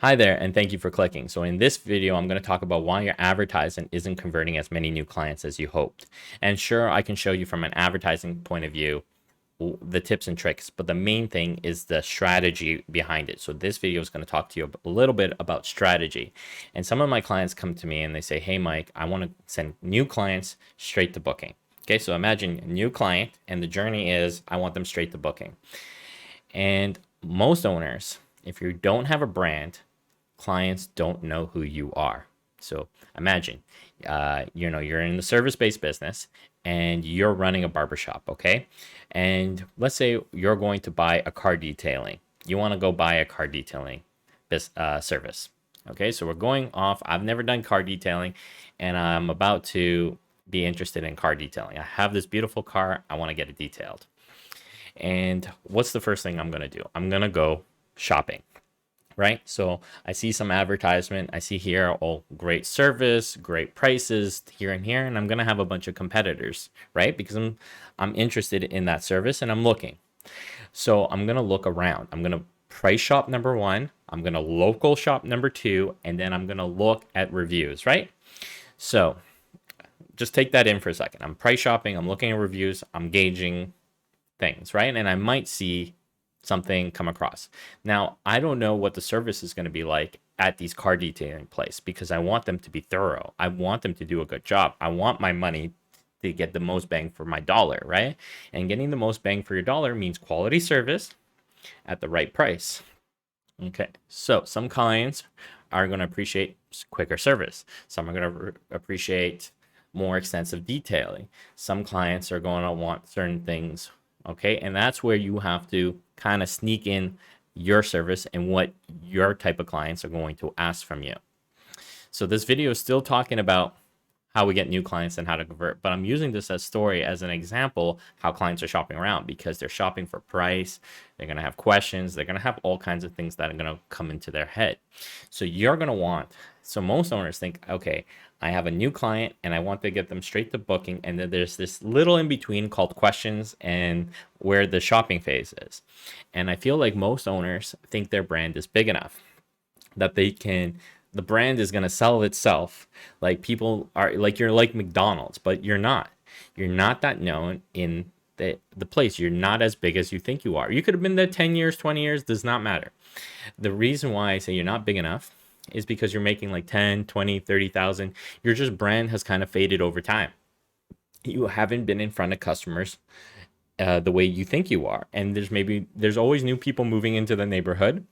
Hi there, and thank you for clicking. So in this video, I'm going to talk about why your advertising isn't converting as many new clients as you hoped. And sure, I can show you from an advertising point of view the tips and tricks, but the main thing is the strategy behind it. So this video is going to talk to you a little bit about strategy. And some of my clients come to me and they say, "Hey Mike, I want to send new clients straight to booking." Okay, so imagine a new client and the journey is I want them straight to booking. And most owners, if you don't have a brand, clients don't know who you are. So imagine, you're in the service-based business and you're running a barbershop, okay? And let's say you're going to buy a car detailing. You want to go buy a car detailing service. Okay, so we're going off. I've never done car detailing, and I'm about to be interested in car detailing. I have this beautiful car. I want to get it detailed. And what's the first thing I'm going to do? I'm going to go shopping, right? So I see some advertisement. I see here, oh, great service, great prices here and here, and I'm gonna have a bunch of competitors, right? Because I'm interested in that service and I'm looking. So I'm gonna look around. I'm gonna price shop number one. I'm gonna local shop number two, and then I'm gonna look at reviews, right? So just take that in for a second. I'm price shopping. I'm looking at reviews. I'm gauging things, right? And I might see something come across. Now, I don't know what the service is going to be like at these car detailing place because I want them to be thorough. I want them to do a good job. I want my money to get the most bang for my dollar, right? And getting the most bang for your dollar means quality service at the right price. Okay, so some clients are going to appreciate quicker service. Some are going to appreciate more extensive detailing. Some clients are going to want certain things. Okay, and that's where you have to kind of sneak in your service and what your type of clients are going to ask from you. So this video is still talking about how we get new clients and how to convert, but I'm using this as story as an example how clients are shopping around because they're shopping for price. They're going to have questions. They're going to have all kinds of things that are going to come into their head. So you're going to want, so most owners think, okay, I have a new client and I want to get them straight to booking. And then there's this little in between called questions and where the shopping phase is. And I feel like most owners think their brand is big enough that the brand is going to sell itself. Like people are like, you're like McDonald's, but you're not. You're not that known in the place. You're not as big as you think you are. You could have been there 10 years, 20 years, does not matter. The reason why I say you're not big enough is because you're making like 10, 20, 30,000. Your just brand has kind of faded over time. You haven't been in front of customers the way you think you are. And there's always new people moving into the neighborhood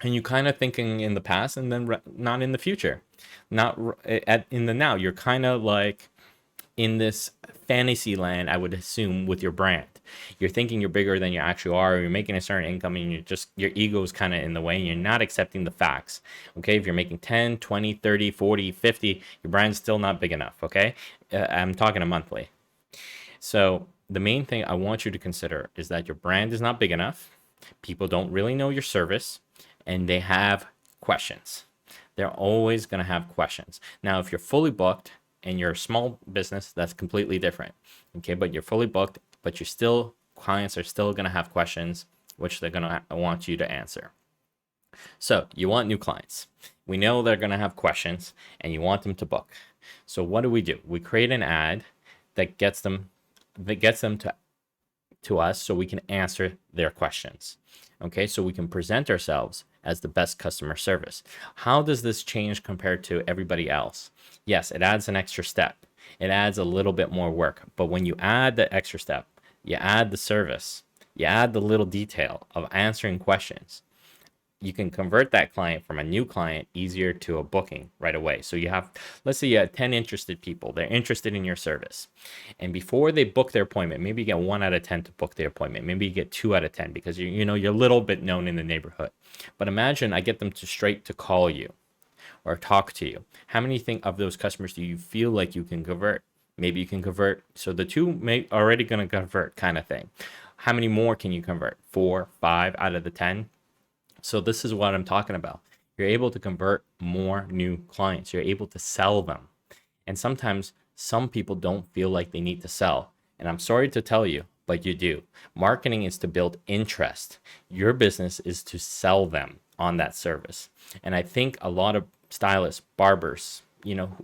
and you kind of thinking in the past and then not in the future, not in the now. You're kind of like in this fantasy land, I would assume, with your brand. You're thinking you're bigger than you actually are, or you're making a certain income and your ego is kind of in the way and you're not accepting the facts. Okay, if you're making 10, 20, 30, 40, 50, your brand's still not big enough. Okay, I'm talking a monthly. So the main thing I want you to consider is that your brand is not big enough. People don't really know your service and they have questions. They're always going to have questions. Now, if you're fully booked and you're a small business, that's completely different. Okay, but you're fully booked, but clients are still going to have questions, which they're going to want you to answer. So you want new clients. We know they're going to have questions and you want them to book. So what do? We create an ad that gets them to us so we can answer their questions. Okay, so we can present ourselves as the best customer service. How does this change compared to everybody else? Yes, it adds an extra step. It adds a little bit more work. But when you add the extra step, you add the service, you add the little detail of answering questions, you can convert that client from a new client easier to a booking right away. So you have, let's say you have 10 interested people. They're interested in your service. And before they book their appointment, maybe you get 1 out of 10 to book their appointment. Maybe you get 2 out of 10 because you're a little bit known in the neighborhood. But imagine I get them straight to call you or talk to you. How many of those customers do you feel like you can convert? Maybe you can convert. So the 2 may already going to convert kind of thing. How many more can you convert? 4, 5 out of the 10? So this is what I'm talking about. You're able to convert more new clients. You're able to sell them. And sometimes some people don't feel like they need to sell. And I'm sorry to tell you, but you do. Marketing is to build interest. Your business is to sell them. on that service. And I think a lot of stylists, barbers,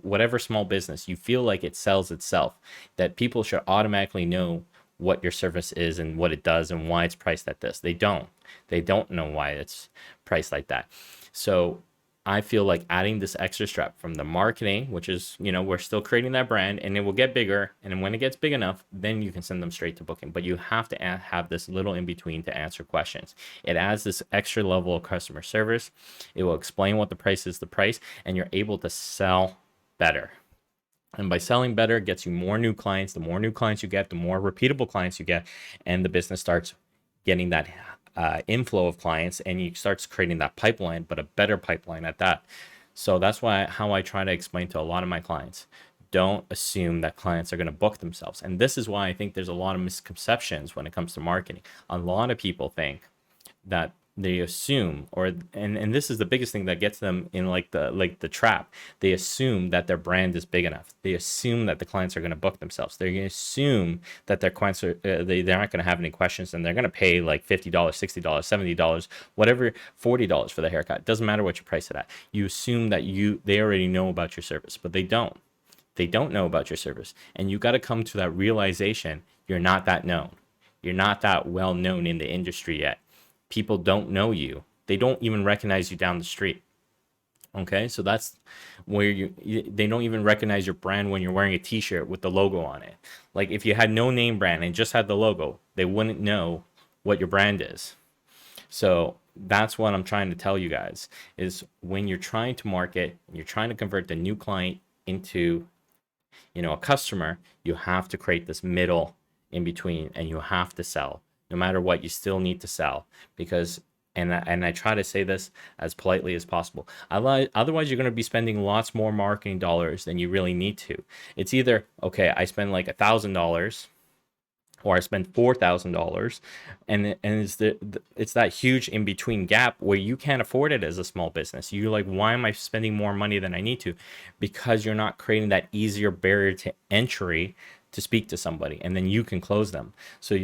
whatever small business, you feel like it sells itself, that people should automatically know what your service is and what it does and why it's priced at this. They don't know why it's priced like that. So I feel like adding this extra step from the marketing, which is, we're still creating that brand, and it will get bigger. And when it gets big enough, then you can send them straight to booking. But you have to have this little in between to answer questions. It adds this extra level of customer service. It will explain what the price is, and you're able to sell better. And by selling better, it gets you more new clients. The more new clients you get, the more repeatable clients you get, and the business starts getting that inflow of clients, and you starts creating that pipeline, but a better pipeline at that. So that's how I try to explain to a lot of my clients. Don't assume that clients are going to book themselves. And this is why I think there's a lot of misconceptions when it comes to marketing. A lot of people think that they assume, and this is the biggest thing that gets them in the trap. They assume that their brand is big enough. They assume that the clients are going to book themselves. They assume that their clients are they're not going to have any questions, and they're going to pay like $50, $60, $70, whatever, $40 for the haircut. It doesn't matter what you price it at. You assume that they already know about your service, but they don't. They don't know about your service, and you got to come to that realization. You're not that known. You're not that well known in the industry yet. People don't know you. They don't even recognize you down the street. Okay, so that's where they don't even recognize your brand when you're wearing a t-shirt with the logo on it. Like if you had no name brand and just had the logo, they wouldn't know what your brand is. So that's what I'm trying to tell you guys, is when you're trying to market, you're trying to convert the new client into, a customer, you have to create this middle in between, and you have to sell. No matter what, you still need to sell, because, and I try to say this as politely as possible. Otherwise, you're going to be spending lots more marketing dollars than you really need to. It's either, okay, I spend like $1,000, or I spend $4,000, and it's that huge in between gap where you can't afford it as a small business. You're like, why am I spending more money than I need to? Because you're not creating that easier barrier to entry to speak to somebody, and then you can close them. So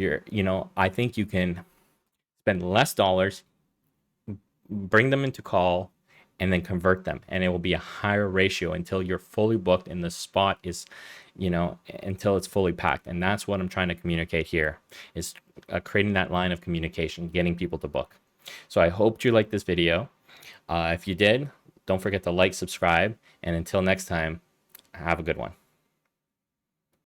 I think you can spend less dollars, bring them into call, and then convert them, and it will be a higher ratio until you're fully booked and the spot is, until it's fully packed. And that's what I'm trying to communicate here, is creating that line of communication, getting people to book. So I hope you liked this video. If you did, don't forget to like, subscribe, and until next time, have a good one.